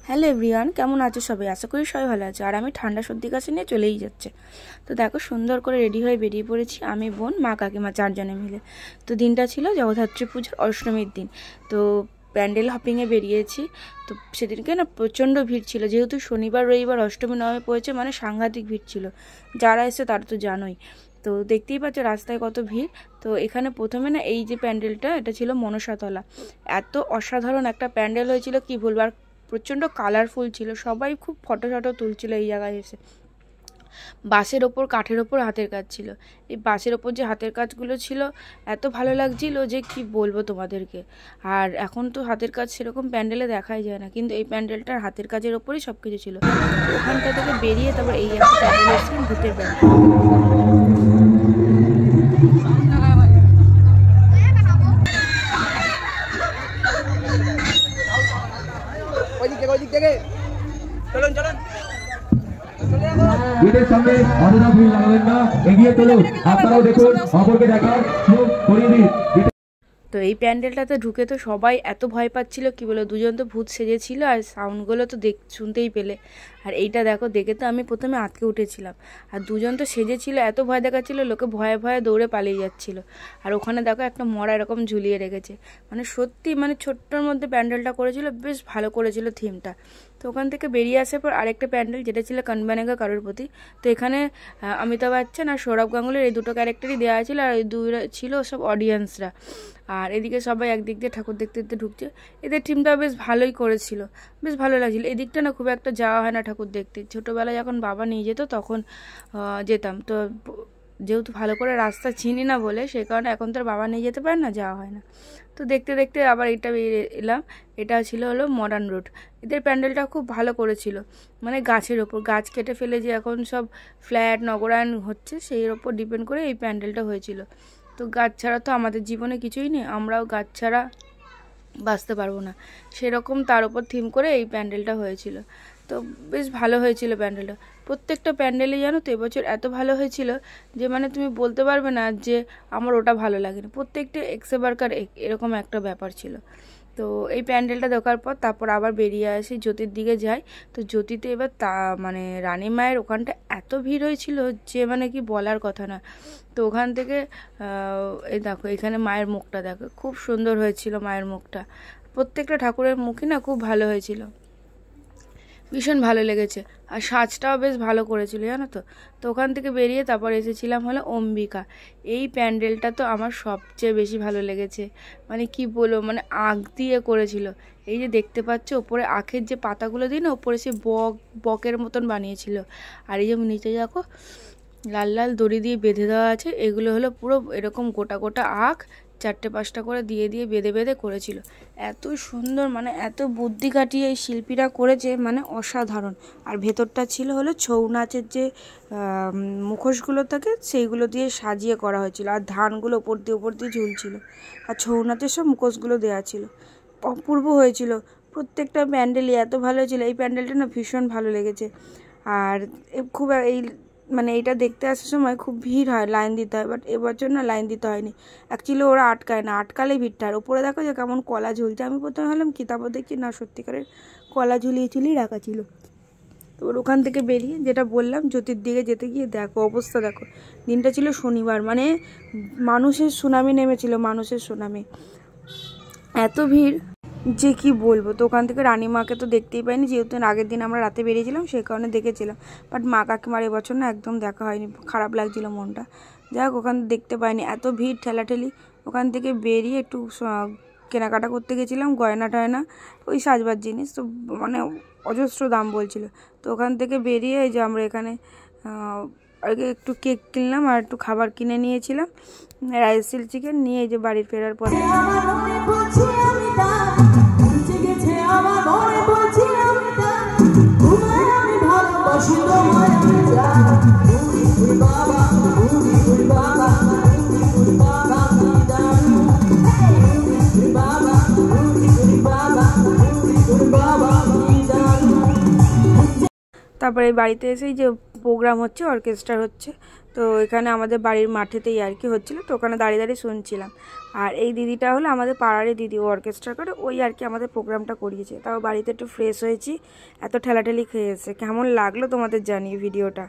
Hello everyone, কেমন আছো সবাই? আশা করি সবাই ভালো আছে। আর আমি ঠান্ডা সর্দি কাশি নিয়ে চলেই যাচ্ছে। তো দেখো, সুন্দর করে রেডি হয়ে বেরিয়ে পড়েছি আমি, বোন, মা, কাকিমা চারজনে মিলে। তো দিনটা ছিল জগদ্ধাত্রী পুজোর অষ্টমীর দিন। তো প্যান্ডেল হপিংয়ে বেরিয়েছি। তো সেদিনকে না প্রচণ্ড ভিড় ছিল, যেহেতু শনিবার রবিবার অষ্টমী নবমী পড়েছে, মানে সাংঘাতিক ভিড় ছিল। যারা এসে তারা তো জানোই। তো দেখতেই পাচ্ছ রাস্তায় কত ভিড়। তো এখানে প্রথমে না এই যে প্যান্ডেলটা, এটা ছিল মনসাতলা। এত অসাধারণ একটা প্যান্ডেল হয়েছিল কি বলবো। আর প্রচণ্ড কালারফুল ছিল, সবাই খুব ফটো ফটো তুলছিল এই জায়গায় এসে। বাঁশের ওপর, কাঠের ওপর হাতের কাজ ছিল। এই বাঁশের ওপর যে হাতের কাজগুলো ছিল এত ভালো লাগছিল যে কি বলবো তোমাদেরকে। আর এখন তো হাতের কাজ সেরকম প্যান্ডেলে দেখাই যায় না, কিন্তু এই প্যান্ডেলটার হাতের কাজের ওপরই সব কিছু ছিল। ওখানটা থেকে বেরিয়ে তারপর এই একটা প্যান্ডেল এসেছিলাম, ভূতের প্যান্ডেল। গেটের সামনে অযথা ভিড় লাগাবেন না, এগিয়ে চলুন। আপনারাও দেখুন, অপরকে দেখার মুখ করিয়ে দিন। তো এই প্যান্ডেলটাতে ঢুকে তো সবাই এত ভয় পাচ্ছিল কি বলো। দুজন তো ভূত সেজেছিল, আর সাউন্ডগুলো তো শুনতেই পেলে। আর এইটা দেখো, দেখে তো আমি প্রথমে আঁতকে উঠেছিলাম। আর দুজন তো সেজেছিল, এত ভয় দেখাচ্ছিল, লোকে ভয়ে ভয়ে দৌড়ে পালিয়ে যাচ্ছিল। আর ওখানে দেখো একটা মরা এরকম ঝুলিয়ে রেখেছে। মানে সত্যি, মানে ছোট্টর মধ্যে প্যান্ডেলটা করেছিল, বেশ ভালো করেছিল থিমটা। তো ওখান থেকে বেরিয়ে আসার পর আরেকটা প্যান্ডেল, যেটা ছিল কানবানেগা কারোর প্রতি। তো এখানে অমিতাভ বচ্চন আর সৌরভ গাঙ্গুলির এই দুটো ক্যারেক্টারই দেওয়া ছিল, আর এই দুইরা ছিল সব অডিয়েন্সরা। আর এদিকে সবাই একদিক দিয়ে ঠাকুর দেখতে দেখতে ঢুকছে। এদের টিমটা বেশ ভালোই করেছিল, বেশ ভালো লাগছিল। এদিকটা না খুব একটা যাওয়া হয় না ঠাকুর দেখতে। ছোটোবেলায় যখন বাবা নিয়ে যেত তখন যেতাম। তো যেহেতু ভালো করে রাস্তা চিনি না বলে, সেই কারণে এখন তো আর বাবা নিয়ে যেতে পারে না, যাওয়া হয় না। তো দেখতে দেখতে আবার এটা এলাম। এটা ছিল হলো মডার্ন রোড। এদের প্যান্ডেলটা খুব ভালো করেছিল, মানে গাছের ওপর, গাছ কেটে ফেলে যে এখন সব ফ্ল্যাট নগরায়ণ হচ্ছে, সেই ওপর ডিপেন্ড করে এই প্যান্ডেলটা হয়েছিল। তো গাছ ছাড়া তো আমাদের জীবনে কিছুই নেই, আমরাও গাছ ছাড়া বাঁচতে পারবো না, সেরকম তার উপর থিম করে এই প্যান্ডেলটা হয়েছিল। তো বেশ ভালো হয়েছিল প্যান্ডেলটা। প্রত্যেকটা প্যান্ডেলে জানো তো এবছর এত ভালো হয়েছিল যে মানে তুমি বলতে পারবে না যে আমার ওটা ভালো লাগেনি। প্রত্যেকটা এক্সেবারকার এরকম একটা ব্যাপার ছিল। তো এই প্যান্ডেলটা দেখার পর তারপর আবার বেরিয়ে আসি, জ্যোতির দিকে যাই। তো জ্যোতিতে এবার মানে রানী মায়ের ওখানটা এত ভিড় হয়েছিল যে মানে কি বলার কথা না। তো ওখান থেকে এই দেখো, এখানে মায়ের মুখটা দেখো, খুব সুন্দর হয়েছিল মায়ের মুখটা। প্রত্যেকটা ঠাকুরের মুখই না খুব ভালো হয়েছিল, ভীষণ ভালো লেগেছে। আর সাজটাও বেশ ভালো করেছিল জানো তো। তো ওখান থেকে বেরিয়ে তারপর এসেছিলাম হলো অম্বিকা। এই প্যান্ডেলটা তো আমার সবচেয়ে বেশি ভালো লেগেছে। মানে কি বলবো, মানে আখ দিয়ে করেছিল। এই যে দেখতে পাচ্ছ ওপরে আখের যে পাতাগুলো দিয়ে না, ওপরে সে বকের মতন বানিয়েছিল। আর এই যে নিচে দেখো লাল লাল দড়ি দিয়ে বেঁধে দেওয়া আছে, এগুলো হলো পুরো এরকম গোটা গোটা আখ, 4-5টা করে দিয়ে দিয়ে বেঁধে বেঁধে করেছিল। এত সুন্দর, মানে এত বুদ্ধি কাটিয়ে এই শিল্পীরা করেছে, মানে অসাধারণ। আর ভেতরটা ছিল হলো ছৌ নাচের যে মুখোশগুলো থাকে, সেইগুলো দিয়ে সাজিয়ে করা হয়েছিল। আর ধানগুলো ওপর দিয়ে ঝুলছিল, আর ছৌ নাচের সব মুখোশগুলো দেওয়া ছিল। অপূর্ব হয়েছিল প্রত্যেকটা প্যান্ডেলই, এত ভালো হয়েছিল। এই প্যান্ডেলটা না ভীষণ ভালো লেগেছে। আর খুব এই মানে এইটা দেখতে আসার সময় খুব ভিড় হয়, লাইন দিতে হয়। বাট এবছর না লাইন দিতে হয়নি, অ্যাকচুয়ালি ওরা আটকায় না, আটকালে ভিড়টা। আর ওপরে দেখো যে কেমন কলা ঝুলছে। আমি প্রথমে ভাবলাম কি, তারপর দেখছি না সত্যিকারের কলা ঝুলিয়ে রাখা ছিল। তো ওখান থেকে বেরিয়ে যেটা বললাম, জ্যোতির দিকে যেতে গিয়ে দেখো অবস্থা দেখো। দিনটা ছিল শনিবার, মানে মানুষের সুনামি নেমেছিল, মানুষের সুনামি, এত ভিড় যে কি বলবো। তো ওখান থেকে রানীমাকে তো দেখতেই পাইনি, যেহেতু আগের দিন আমরা রাতে বেরিয়েছিলাম, সেই কারণে দেখেছিলাম। বাট মা কাকিমার এবছর না একদম দেখা হয়নি, খারাপ লাগছিল মনটা। যাই হোক, ওখান দেখতে পাইনি, এত ভিড় ঠেলাঠেলি। ওখান থেকে বেরিয়ে একটু কেনাকাটা করতে গেছিলাম, গয়না টয়না, ওই সাজবার জিনিস। তো মানে অজস্র দাম বলছিল। তো ওখান থেকে বেরিয়ে এই যে আমরা এখানে আগে একটু কেক কিনলাম, আর একটু খাবার কিনে নিয়েছিলাম, রাইস চিলি চিকেন নিয়ে এই যে বাড়ি ফেরার পরে তারপরে বাড়িতে এসেই যে প্রোগ্রাম হচ্ছে, অর্কেস্ট্রা হচ্ছে। তো এখানে আমাদের বাড়ির মাঠেতেই আর কি হচ্ছিলো। তো ওখানে দাঁড়িয়ে দাঁড়িয়ে শুনছিলাম। আর এই দিদিটা হলো আমাদের পাড়ারই দিদি, ও অর্কেস্ট্রা করে, ওই আর কি আমাদের প্রোগ্রামটা করিয়েছে। তাও বাড়িতে একটু ফ্রেশ হয়েছি, এত ঠেলাঠেলি খেয়েছে। কেমন লাগলো তোমাদের জানিয়ে ভিডিওটা।